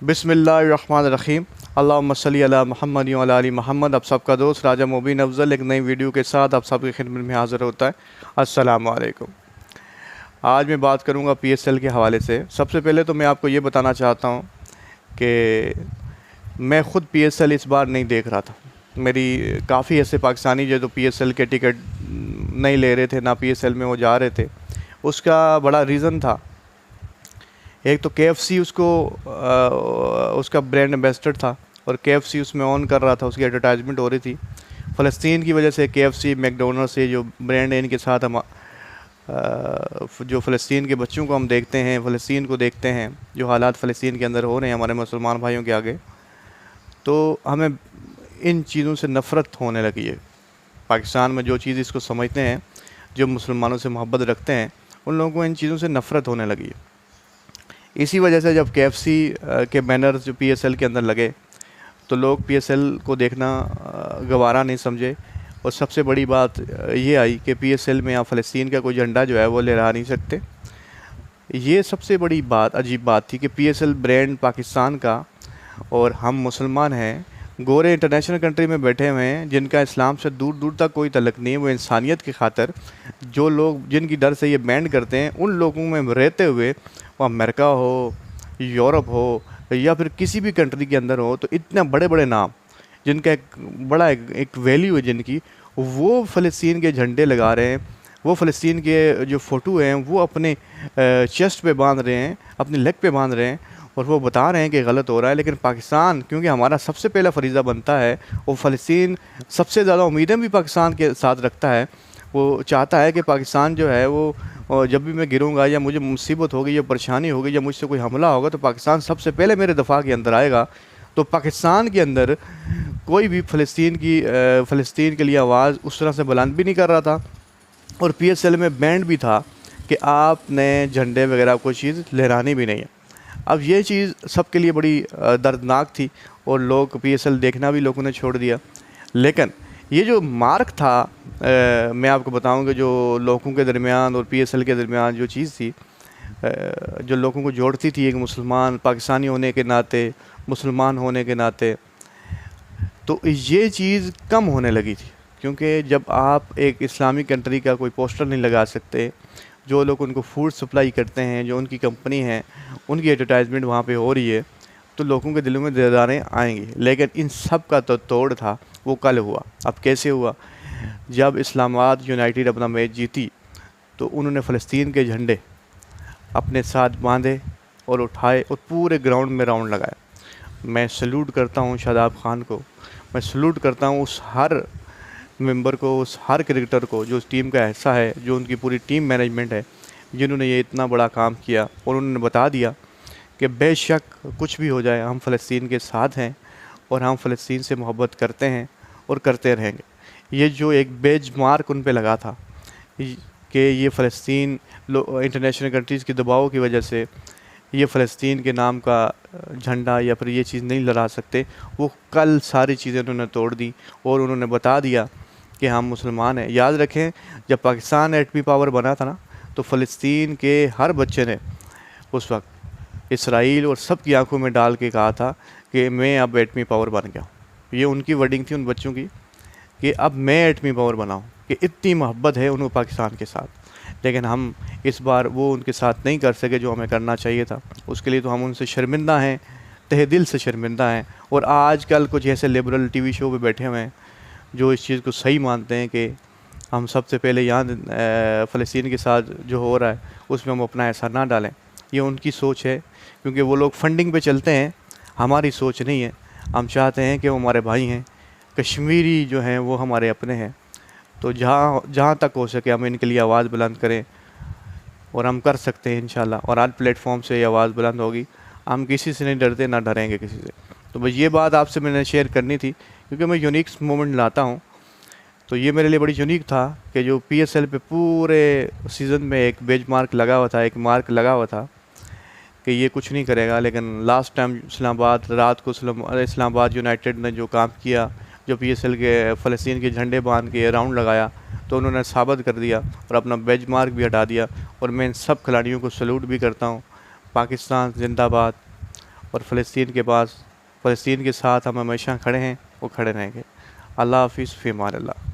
बिस्मिल्लाहिर्रहमानिर्रहीम। अल्लाहुम्मा सल्ली अला मुहम्मद व अला आलि मोहम्मद। आप सबका दोस्त राजा मुबीन अफजल एक नई वीडियो के साथ आप सबकी खिदमत में हाज़िर होता है। अस्सलामु अलैकुम। आज मैं बात करूंगा पीएसएल के हवाले से। सबसे पहले तो मैं आपको ये बताना चाहता हूं कि मैं ख़ुद पीएसएल इस बार नहीं देख रहा था। मेरी काफ़ी ऐसे पाकिस्तानी जो पीएसएल के टिकट नहीं ले रहे थे, ना पीएसएल में वो जा रहे थे। उसका बड़ा रीज़न था। एक तो केएफसी उसका ब्रांड एम्बेसडर था और केएफसी उसमें ऑन कर रहा था, उसकी एडवर्टाइजमेंट हो रही थी। फ़लस्तीन की वजह से केएफसी मैकडोनल्ड्स से जो ब्रांड है इनके साथ हम जो फ़लस्तीन के बच्चों को हम देखते हैं, फ़लस्तीन को देखते हैं, जो हालात फ़लस्तीन के अंदर हो रहे हैं हमारे मुसलमान भाइयों के आगे, तो हमें इन चीज़ों से नफ़रत होने लगी है। पाकिस्तान में जो चीज़ इसको समझते हैं, जो मुसलमानों से मोहब्बत रखते हैं, उन लोगों को इन चीज़ों से नफ़रत होने लगी है। इसी वजह से जब केएफसी के बैनर्स जो पीएसएल के अंदर लगे तो लोग पीएसएल को देखना गवारा नहीं समझे। और सबसे बड़ी बात ये आई कि पीएसएल में आप फ़लस्तीन का कोई झंडा जो है वो लहरा नहीं सकते। ये सबसे बड़ी बात, अजीब बात थी कि पीएसएल ब्रांड पाकिस्तान का, और हम मुसलमान हैं, गोरे इंटरनेशनल कंट्री में बैठे हुए हैं जिनका इस्लाम से दूर दूर तक कोई तल्लुक़ नहीं है। वो इंसानियत की खातिर जो लोग जिनकी डर से ये बैंड करते हैं, उन लोगों में रहते हुए, वो अमेरिका हो, यूरोप हो या फिर किसी भी कंट्री के अंदर हो, तो इतने बड़े बड़े नाम जिनका एक वैल्यू है जिनकी, वो फ़लस्तीन के झंडे लगा रहे हैं। वो फ़लस्तीन के जो फ़ोटो हैं वो अपने चेस्ट पे बांध रहे हैं, अपने लेग पे बांध रहे हैं, और वो बता रहे हैं कि गलत हो रहा है। लेकिन पाकिस्तान, क्योंकि हमारा सबसे पहला फरीज़ा बनता है, वो फ़लस्तीन सबसे ज़्यादा उम्मीदें भी पाकिस्तान के साथ रखता है। वो चाहता है कि पाकिस्तान जो है वो जब भी मैं गिरूंगा या मुझे मुसीबत होगी या परेशानी होगी या मुझसे कोई हमला होगा, तो पाकिस्तान सबसे पहले मेरे दफ़ा के अंदर आएगा। तो पाकिस्तान के अंदर कोई भी फ़लस्तीन के लिए आवाज़ उस तरह से बुलंद भी नहीं कर रहा था। और पीएसएल में बैंड भी था कि आपने झंडे वगैरह कोई चीज़ लहरानी भी नहीं है। अब ये चीज़ सबके लिए बड़ी दर्दनाक थी और लोग पीएसएल देखना भी लोगों ने छोड़ दिया। लेकिन ये जो मार्क था, मैं आपको बताऊं कि जो लोगों के दरमियान और पीएसएल के दरमियान जो चीज़ थी, जो लोगों को जोड़ती थी, एक मुसलमान पाकिस्तानी होने के नाते, मुसलमान होने के नाते, तो ये चीज़ कम होने लगी थी। क्योंकि जब आप एक इस्लामिक कंट्री का कोई पोस्टर नहीं लगा सकते, जो लोग उनको फूड सप्लाई करते हैं, जो उनकी कंपनी है, उनकी एडवर्टाइजमेंट वहाँ पे हो रही है, तो लोगों के दिलों में दरारें आएंगी। लेकिन इन सब का तो तोड़ था वो कल हुआ। अब कैसे हुआ? जब इस्लामाबाद यूनाइटेड अपना मैच जीती तो उन्होंने फ़लस्तीन के झंडे अपने साथ बांधे और उठाए और पूरे ग्राउंड में राउंड लगाया। मैं सल्यूट करता हूँ शादाब खान को, मैं सल्यूट करता हूँ उस हर मेंबर को, उस हर क्रिकेटर को जो उस टीम का हिस्सा है, जो उनकी पूरी टीम मैनेजमेंट है, जिन्होंने ये इतना बड़ा काम किया। और उन्होंने बता दिया कि बेशक कुछ भी हो जाए, हम फ़लस्तीन के साथ हैं और हम फ़लस्तीन से मोहब्बत करते हैं और करते रहेंगे। ये जो एक बेंचमार्क उन पे लगा था कि ये फ़लस्तीन इंटरनेशनल कंट्रीज़ के दबाव की वजह से ये फ़लस्तीन के नाम का झंडा या फिर ये चीज़ नहीं लहरा सकते, वो कल सारी चीज़ें उन्होंने तोड़ दी और उन्होंने बता दिया कि हम मुसलमान हैं। याद रखें, जब पाकिस्तान एटमी पावर बना था ना, तो फ़लस्तीन के हर बच्चे ने उस वक्त इसराइल और सब की आंखों में डाल के कहा था कि मैं अब एटमी पावर बन गया। ये उनकी वर्डिंग थी उन बच्चों की कि अब मैं एटमी पावर बनाऊँ, कि इतनी मोहब्बत है उनको पाकिस्तान के साथ। लेकिन हम इस बार वो उनके साथ नहीं कर सके जो हमें करना चाहिए था। उसके लिए तो हम उनसे शर्मिंदा हैं, तहे दिल से शर्मिंदा हैं। और आजकल कुछ ऐसे लिबरल टीवी शो पे बैठे हुए हैं जो इस चीज़ को सही मानते हैं कि हम सबसे पहले यहाँ फ़लस्तीन के साथ जो हो रहा है उसमें हम अपना ऐसा ना डालें। ये उनकी सोच है, क्योंकि वो लोग फंडिंग पे चलते हैं, हमारी सोच नहीं है। हम चाहते हैं कि वो हमारे भाई हैं, कश्मीरी जो हैं वो हमारे अपने हैं। तो जहाँ तक हो सके हम इनके लिए आवाज़ बुलंद करें, और हम कर सकते हैं इंशाल्लाह। और आज प्लेटफॉर्म से ये आवाज़ बुलंद होगी। हम किसी से नहीं डरते, ना डरेंगे किसी से। तो बस ये बात आपसे मैंने शेयर करनी थी, क्योंकि मैं यूनिक मोमेंट लाता हूँ। तो ये मेरे लिए बड़ी यूनिक था कि जो पीएसएल पे पूरे सीज़न में एक बेंचमार्क लगा हुआ था, एक मार्क लगा हुआ था कि ये कुछ नहीं करेगा। लेकिन लास्ट टाइम इस्लामाबाद, रात को इस्लामाबाद यूनाइटेड ने जो काम किया, जो पीएसएल के फ़लस्तीन के झंडे बांध के राउंड लगाया, तो उन्होंने साबित कर दिया और अपना बेंचमार्क भी हटा दिया। और मैं इन सब खिलाड़ियों को सल्यूट भी करता हूँ। पाकिस्तान जिंदाबाद। और फ़लस्तीन के साथ हम हमेशा खड़े हैं, वो खड़े रहेंगे। अल्लाह हाफ़िज़, फ़ी अमान अल्लाह।